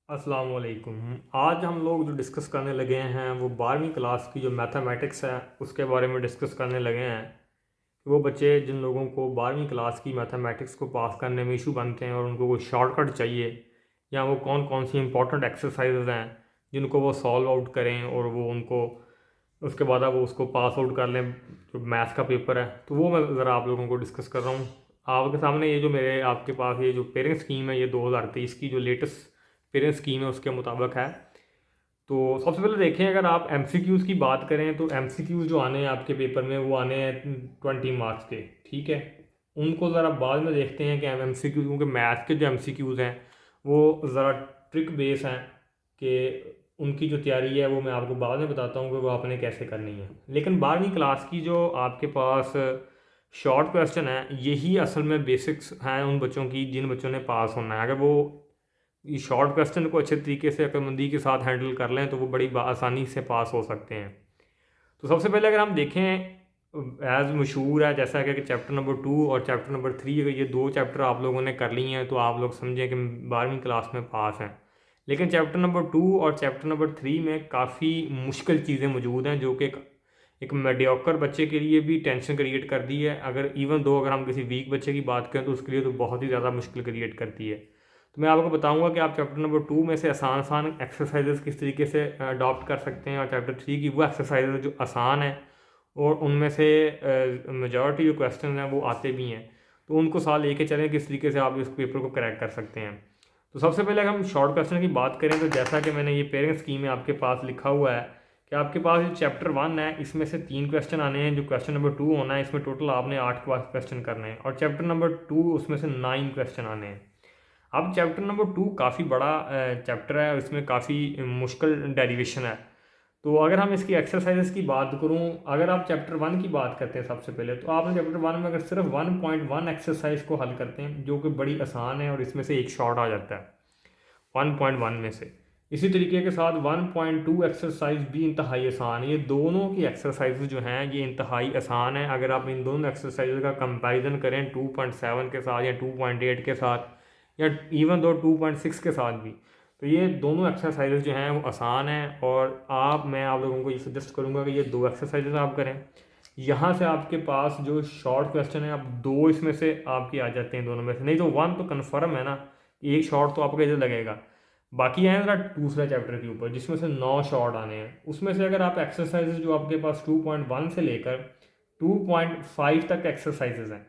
अस्सलाम वालेकुम। आज हम लोग जो डिस्कस करने लगे हैं वो 12वीं क्लास की जो मैथमेटिक्स है उसके बारे में डिस्कस करने लगे हैं कि वो बच्चे जिन लोगों को 12वीं क्लास की मैथमेटिक्स को पास करने में इशू बनते हैं और उनको कोई शॉर्टकट चाहिए, या वो कौन कौन सी इंपॉर्टेंट एक्सरसाइजेज हैं जिनको वो सॉल्व आउट करें और वो उनको उसके बाद अब वो उसको पास आउट कर लें जो मैथ्स का पेपर है, तो वो मैं ज़रा आप लोगों को डिस्कस कर रहा हूँ। आपके सामने ये जो मेरे आपके पास ये जो पेरेंट स्कीम है, ये 2023 की जो लेटेस्ट पेरेंट स्कीम है उसके मुताबिक है। तो सबसे पहले देखें, अगर आप एमसीक्यूज़ की बात करें तो एमसीक्यूज़ जो आने हैं आपके पेपर में वो आने हैं 20 मार्क्स के। ठीक है, उनको ज़रा बाद में देखते हैं कि एमसीक्यूज़, क्योंकि मैथ के जो एमसीक्यूज़ हैं वो ज़रा ट्रिक बेस हैं कि उनकी जो तैयारी है वो मैं आपको बाद में बताता हूँ कि वो आपने कैसे करनी है। लेकिन 12वीं क्लास की जो आपके पास शॉर्ट क्वेश्चन है यही असल में बेसिक्स हैं उन बच्चों की जिन बच्चों ने पास होना है। अगर वो इस शॉर्ट क्वेश्चन को अच्छे तरीके से अक्लमंदी के साथ हैंडल कर लें तो वो बड़ी आसानी से पास हो सकते हैं। तो सबसे पहले अगर हम देखें, एज मशहूर है जैसा कि चैप्टर नंबर 2 और चैप्टर नंबर 3, अगर ये दो चैप्टर आप लोगों ने कर लिए हैं तो आप लोग समझें कि 12वीं क्लास में पास हैं। लेकिन चैप्टर नंबर 2 और चैप्टर नंबर 3 में काफ़ी मुश्किल चीज़ें मौजूद हैं जो कि एक मेडियोकर बच्चे के लिए भी टेंशन क्रिएट कर दी है। अगर इवन दो अगर हम किसी वीक बच्चे की बात करें तो उसके लिए तो बहुत ही ज़्यादा मुश्किल क्रिएट करती है। तो मैं आपको बताऊंगा कि आप चैप्टर नंबर 2 में से आसान आसान एक्सरसाइजेस किस तरीके से अडॉप्ट कर सकते हैं, और चैप्टर 3 की वो एक्सरसाइजेज जो आसान है और उनमें से मेजॉरिटी जो क्वेश्चन हैं वो आते भी हैं, तो उनको साथ लेके चलें किस तरीके से आप इस पेपर को क्रैक कर सकते हैं। तो सबसे पहले अगर हम शॉर्ट क्वेश्चन की बात करें तो जैसा कि मैंने ये पेरेंट स्कीम में आपके पास लिखा हुआ है कि आपके पास जो चैप्टर 1 है इसमें से 3 क्वेश्चन आने हैं, जो क्वेश्चन नंबर 2 होना है इसमें टोटल आपने 8 क्वेश्चन करने हैं, और चैप्टर नंबर 2 उसमें से 9 क्वेश्चन आने हैं। अब चैप्टर नंबर 2 काफ़ी बड़ा चैप्टर है और इसमें काफ़ी मुश्किल डेरिवेशन है। तो अगर हम इसकी एक्सरसाइजेस की बात करूं, अगर आप चैप्टर 1 की बात करते हैं सबसे पहले, तो आपने चैप्टर 1 में अगर सिर्फ 1.1 एक्सरसाइज को हल करते हैं जो कि बड़ी आसान है और इसमें से एक शॉर्ट आ जाता है 1.1 में से। इसी तरीके के साथ 1.2 एक्सरसाइज भी इंतहाई आसान है। ये दोनों की एक्सरसाइज जो हैं ये इंतहाई आसान है। अगर आप इन दोनों एक्सरसाइज का कंपैरिजन करें 2.7 के साथ या 2.8 के साथ या इवन दो 2.6 के साथ भी, तो ये दोनों एक्सरसाइजेज जो हैं वो आसान हैं। और मैं आप लोगों को ये सजेस्ट करूँगा कि ये दो एक्सरसाइजेज आप करें। यहाँ से आपके पास जो शॉर्ट क्वेश्चन है आप दो इसमें से आपकी आ जाते हैं दोनों में से, नहीं तो वन तो कन्फर्म है ना, एक शॉर्ट तो आपको इधर लगेगा। बाकी है ना दूसरा चैप्टर के ऊपर जिसमें से 9 शॉर्ट आने हैं, उसमें से अगर आप एक्सरसाइजेज जो आपके पास 2.1 से लेकर 2.5 तक एक्सरसाइजेज हैं,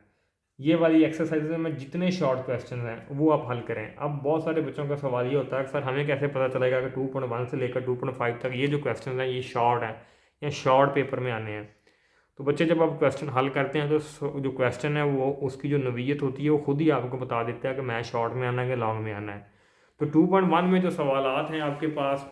ये वाली एक्सरसाइजेज में जितने शॉर्ट क्वेश्चन हैं वो आप हल करें। अब बहुत सारे बच्चों का सवाल ये होता है कि सर हमें कैसे पता चलेगा कि 2.1 से लेकर 2.5 तक ये जो क्वेश्चन हैं ये शॉर्ट हैं या शॉर्ट पेपर में आने हैं। तो बच्चे जब आप क्वेश्चन हल करते हैं तो जो क्वेश्चन है वो उसकी जो नवीयत होती है वो खुद ही आपको बता देता है कि मैं शॉर्ट में आना है कि लॉन्ग में आना है। तो 2.1 में जो सवालात हैं आपके पास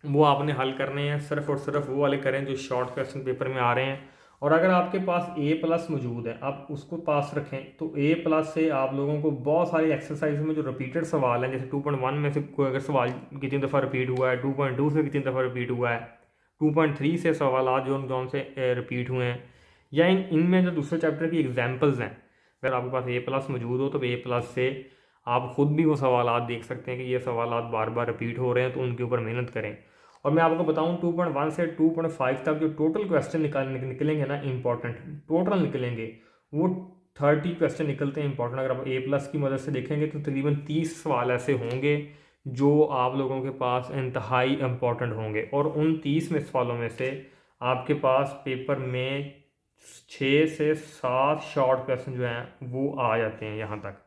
वो आपने हल करने हैं, सिर्फ और सिर्फ वो वाले करें जो शॉर्ट क्वेश्चन पेपर में आ रहे हैं। और अगर आपके पास A+ मौजूद है आप उसको पास रखें, तो A+ से आप लोगों को बहुत सारी एक्सरसाइज में जो रिपीटेड सवाल हैं, जैसे 2.1 में से कोई अगर सवाल कितनी दफ़ा रिपीट हुआ है, 2.2 से कितनी दफ़ा रिपीट हुआ है, 2.3 से सवाल जो जौन से रिपीट हुए हैं, या इनमें जो दूसरे चैप्टर की एग्जाम्पल्स हैं, अगर आपके पास A+ मौजूद हो तो A+ से आप ख़ुद भी वो सवालात देख सकते हैं कि ये सवालात बार बार रिपीट हो रहे हैं, तो उनके ऊपर मेहनत करें। और मैं आपको बताऊं 2.1 से 2.5 तक जो टोटल क्वेश्चन निकलेंगे ना, इंपॉर्टेंट टोटल निकलेंगे वो 30 क्वेश्चन निकलते हैं इंपॉर्टेंट। अगर आप A+ की मदद से देखेंगे तो तकरीबन 30 सवाल ऐसे होंगे जो आप लोगों के पास इंतहाई इम्पॉर्टेंट होंगे, और उन 30 में सवालों में से आपके पास पेपर में 6 से 7 शॉर्ट क्वेश्चन जो हैं वो आ जाते हैं यहाँ तक,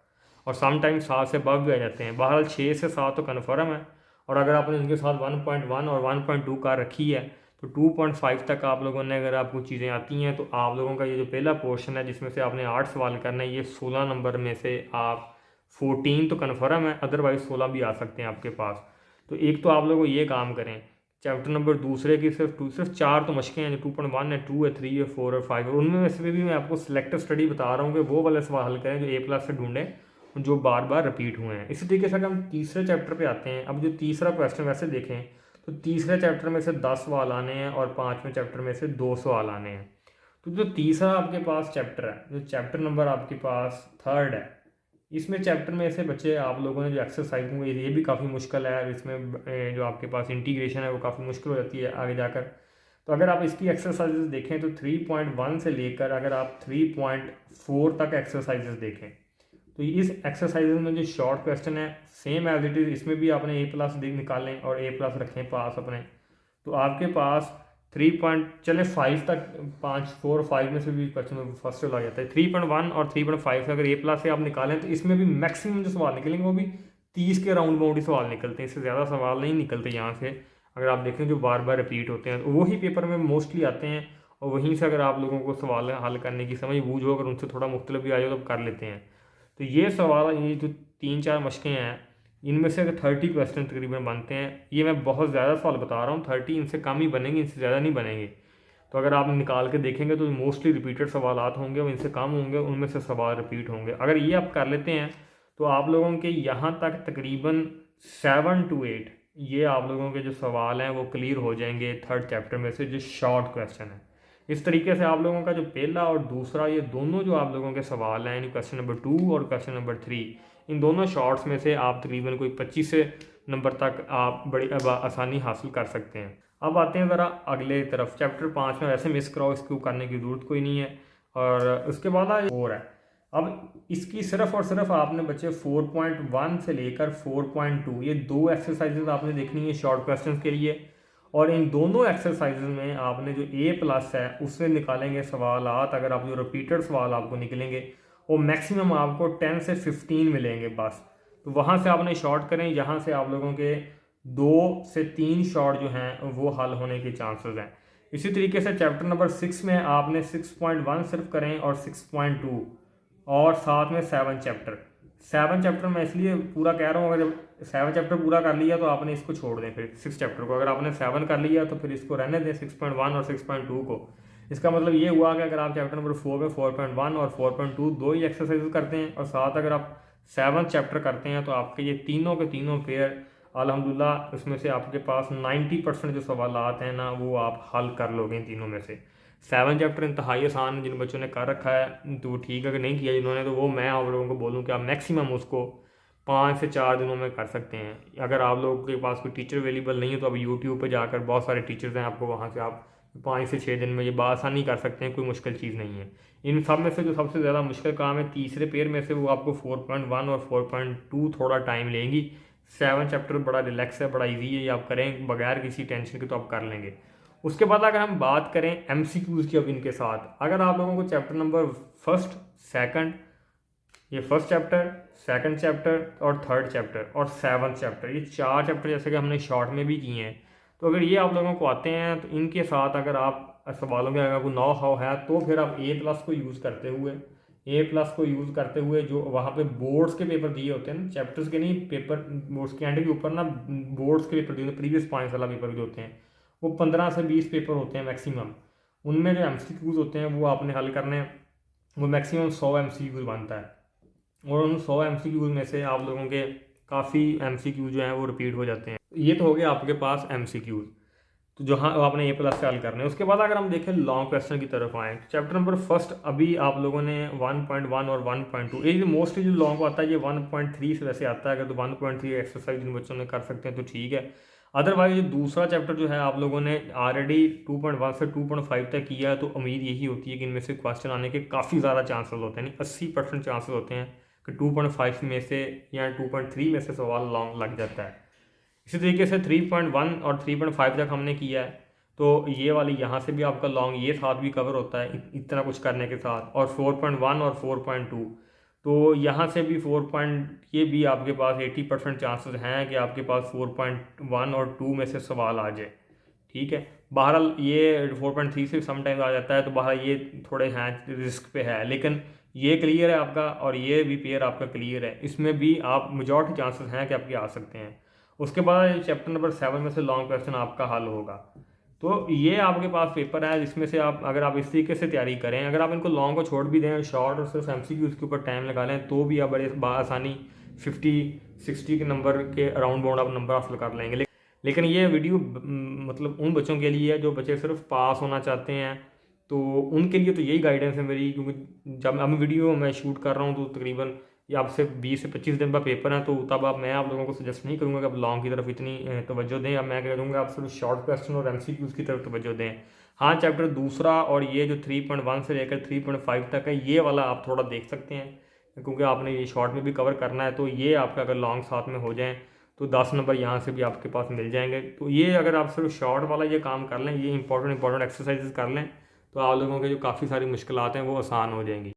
और समटाइम्स 7 से above भी आ जाते हैं। बहरहाल 6 से 7 तो कन्फर्म है। और अगर आपने इनके साथ 1.1 और 1.2 का रखी है तो 2.5 तक आप लोगों ने अगर आपको चीज़ें आती हैं तो आप लोगों का ये जो पहला पोर्शन है जिसमें से आपने 8 सवाल करना है, ये 16 नंबर में से आप 14 तो कन्फर्म है, अदरवाइज 16 भी आ सकते हैं आपके पास। तो एक तो आप लोगों को ये काम करें, चैप्टर नंबर दूसरे की सिर्फ 4 तो मशकें हैं, जो 2.1 है, 2 है, 3 है, 4 और 5, और उनमें से भी मैं आपको सिलेक्टिव स्टडी बता रहा हूँ कि वो वाले सवाल हल करें जो A+ से ढूंढें जो बार बार रिपीट हुए हैं। इसी तरीके से अगर हम तीसरे चैप्टर पे आते हैं, अब जो तीसरा क्वेश्चन वैसे देखें तो तीसरे चैप्टर में से 10 सवाल आने हैं और पाँचवें चैप्टर में से 2 सवाल आने हैं। तो जो तीसरा आपके पास चैप्टर है, जो चैप्टर नंबर आपके पास थर्ड है, इसमें चैप्टर में ऐसे बच्चे आप लोगों ने जो एक्सरसाइज होंगे ये भी काफ़ी मुश्किल है, इसमें जो आपके पास इंटीग्रेशन है वो काफ़ी मुश्किल हो जाती है आगे जाकर। तो अगर आप इसकी एक्सरसाइजेज देखें तो 3.1 से लेकर अगर आप 3.4 तक एक्सरसाइजेज देखें तो इस एक्सरसाइजेज में जो शॉर्ट क्वेश्चन है सेम एज इट इज़, इसमें भी आपने A+ निकालें और A+ रखें पास अपने, तो आपके पास 3.5 तक 5 4 5 में से भी क्वेश्चन फर्स्ट आ जाता है। 3.1 और 3.5 से अगर A+ से आप निकालें तो इसमें भी मैक्सिमम जो सवाल निकलेंगे वो भी 30 के राउंड बाउंड ही सवाल निकलते हैं, इससे ज़्यादा सवाल नहीं निकलते यहाँ से। अगर आप देखें जो बार बार रिपीट होते हैं तो वही पेपर में मोस्टली आते हैं, और वहीं से अगर आप लोगों को सवाल हल करने की समझ बूझ हो, अगर उनसे थोड़ा मुख्तलिफ भी आ जाए तो कर लेते हैं। तो ये सवाल, ये जो 3 4 मशकें हैं इनमें से अगर 30 क्वेश्चन तकरीबन बनते हैं, ये मैं बहुत ज़्यादा सवाल बता रहा हूँ, 30 इनसे कम ही बनेंगे, इनसे ज़्यादा नहीं बनेंगे। तो अगर आप निकाल के देखेंगे तो मोस्टली रिपीटेड सवाल होंगे, और इनसे कम होंगे, उनमें से सवाल रिपीट होंगे। अगर ये आप कर लेते हैं तो आप लोगों के यहाँ तक तकरीबन 7 to 8 ये आप लोगों के जो सवाल हैं वो क्लियर हो जाएंगे 3rd चैप्टर में से, जो शॉर्ट क्वेश्चन है। इस तरीके से आप लोगों का जो पहला और दूसरा ये दोनों जो आप लोगों के सवाल हैं, यानी क्वेश्चन नंबर 2 और क्वेश्चन नंबर 3, इन दोनों शॉर्ट्स में से आप तकरीबन कोई 25 नंबर तक आप बड़ी आसानी हासिल कर सकते हैं। अब आते हैं ज़रा अगले तरफ, चैप्टर 5 में वैसे मिस कराओ, इसको करने की ज़रूरत कोई नहीं है। और उसके बाद और है, अब इसकी सिर्फ और सिर्फ आपने बच्चे 4.1 से लेकर 4.2 ये 2 एक्सरसाइजेज आपने देखनी है शॉर्ट क्वेश्चन के लिए, और इन दोनों एक्सरसाइजेज में आपने जो A+ है उससे निकालेंगे सवाल। अगर आप जो रिपीटेड सवाल आपको निकलेंगे वो मैक्सिमम आपको 10 से 15 मिलेंगे बस। तो वहाँ से आपने शॉर्ट करें, यहाँ से आप लोगों के 2 से 3 शॉर्ट जो हैं वो हल होने के चांसेस हैं। इसी तरीके से चैप्टर नंबर 6 में आपने 6.1 सिर्फ करें और 6.2 और साथ में 7 चैप्टर मैं इसलिए पूरा कह रहा हूँ, अगर 7 चैप्टर पूरा कर लिया तो आपने इसको छोड़ दें, फिर 6 चैप्टर को। अगर आपने 7 कर लिया तो फिर इसको रहने दें 6.1 और 6.2 को। इसका मतलब ये हुआ कि अगर आप चैप्टर नंबर 4 में 4.1 और 4.2 दो ही एक्सरसाइज करते हैं और साथ अगर आप 7 चैप्टर करते हैं तो आपके ये तीनों के तीनों पेयर अल्हम्दुलिल्लाह उसमें से आपके पास 90% जो सवाल हैं ना वो आप हल कर लोगे इन तीनों में से। 7 चैप्टर इंतहाई आसान जिन बच्चों ने कर रखा है तो ठीक है, अगर नहीं किया जिन्होंने तो वो मैं आप लोगों को बोलूँ कि आप मैक्सिमम उसको 5 से 4 दिनों में कर सकते हैं। अगर आप लोगों के पास कोई टीचर अवेलेबल नहीं है तो अब यूट्यूब पर जाकर बहुत सारे टीचर्स हैं, आपको वहाँ से आप 5 से 6 दिन में ये बासानी कर सकते हैं, कोई मुश्किल चीज़ नहीं है। इन सब में से जो सबसे ज़्यादा मुश्किल काम है तीसरे पेयर में से, वो आपको 4.1 और 4.2 थोड़ा टाइम लेंगी। 7 चैप्टर बड़ा रिलैक्स है, बड़ा इजी है, ये आप करें बगैर किसी टेंशन के तो आप कर लेंगे। उसके बाद अगर हम बात करें MCQs की, अब इनके साथ अगर आप लोगों को चैप्टर नंबर 1st 2nd, ये 1st चैप्टर 2nd चैप्टर और 3rd चैप्टर और 7th चैप्टर, ये 4 चैप्टर जैसे कि हमने शॉर्ट में भी किए हैं, तो अगर ये आप लोगों को आते हैं तो इनके साथ अगर आप सवालों के अगर कोई नो हाउ है तो फिर आप A+ को यूज़ करते हुए जो वहाँ पे बोर्ड्स के पेपर दिए होते हैं ना, चैप्टर्स के नहीं, पेपर बोर्ड्स के एंड के ऊपर ना बोर्ड्स के पेपर दिए होते हैं, प्रीवियस पॉइंट्स वाला पेपर जो होते हैं वो 15 से 20 पेपर होते हैं मैक्सिमम। उनमें जो MCQs होते हैं वो आपने हल करने हैं, वो मैक्सिमम 100 MCQs बनता है, और उन 100 MCQs में से आप लोगों के काफ़ी MCQ जो हैं वो रिपीट हो जाते हैं। ये तो हो गया आपके पास MCQs, तो जो हाँ आपने A+ से हल करने हैं। उसके बाद अगर हम देखें लॉन्ग क्वेश्चन की तरफ आएँ, चैप्टर नंबर 1st अभी आप लोगों ने 1.1 और 1.2, ये मोस्टली जो लॉन्ग आता है ये 1.3 से वैसे आता है, अगर तो 1.3 एक्सरसाइज जिन बच्चों ने कर सकते हैं तो ठीक है। अदरवाइज दूसरा चैप्टर जो है आप लोगों ने ऑलरेडी 2.1 से 2.5 तक किया है, तो उम्मीद यही होती है कि इनमें से क्वेश्चन आने के काफ़ी ज़्यादा चांसेस होते हैं, यानी 80% चांसेस होते हैं कि 2.5 में से या 2.3 में से सवाल लॉन्ग लग जाता है। इसी तरीके से 3.1 और 3.5 तक हमने किया है, तो ये वाली यहाँ से भी आपका लॉन्ग ये साथ भी कवर होता है इतना कुछ करने के साथ, और 4.1 और 4.2 तो यहाँ से भी ये भी आपके पास 80% चांसेस हैं कि आपके पास 4.1 और 2 में से सवाल आ जाए। ठीक है, बहरहाल ये 4.3 से समटाइम्स आ जाता है, तो बहरहाल ये थोड़े हैं रिस्क पे है, लेकिन ये क्लियर है आपका, और ये भी पेयर आपका क्लियर है, इसमें भी आप मेजॉरिटी चांसेस हैं कि आपके आ सकते हैं। उसके बाद चैप्टर नंबर 7 में से लॉन्ग क्वेश्चन आपका हल होगा। तो ये आपके पास पेपर है जिसमें से आप अगर आप इस तरीके से तैयारी करें, अगर आप इनको लॉन्ग को छोड़ भी दें, शॉर्ट और सिर्फ MCQ उसके ऊपर टाइम लगा लें, तो भी आप बड़े आसानी 50-60 के नंबर के अराउंड बाउंड आप नंबर हासिल कर लेंगे। लेकिन ये वीडियो मतलब उन बच्चों के लिए है जो बच्चे सिर्फ पास होना चाहते हैं, तो उनके लिए तो यही गाइडेंस है मेरी, क्योंकि जब अब वीडियो मैं शूट कर रहा हूँ तो तकरीबन या आपसे 20 से 25 दिन का पेपर है, तो तब मैं आप लोगों को सजेस्ट नहीं करूँगा कि आप लॉन्ग की तरफ इतनी तवज्जो दें। अब मैं कह दूँगा आप सिर्फ शॉर्ट क्वेश्चन और MCQs की तरफ तवज्जो दें। हाँ, चैप्टर दूसरा और ये जो 3.1 से लेकर 3.5 तक है, ये वाला आप थोड़ा देख सकते हैं, क्योंकि आपने ये शॉर्ट में भी कवर करना है। तो ये आपका अगर लॉन्ग साथ में हो जाए तो 10 नंबर यहाँ से भी आपके पास मिल जाएंगे। तो ये अगर आप सिर्फ शॉर्ट वाला ये काम कर लें, ये इंपॉर्टेंट एक्सरसाइजेस कर लें, तो आप लोगों के जो काफ़ी सारी मुश्किलात हैं वो आसान हो जाएंगी।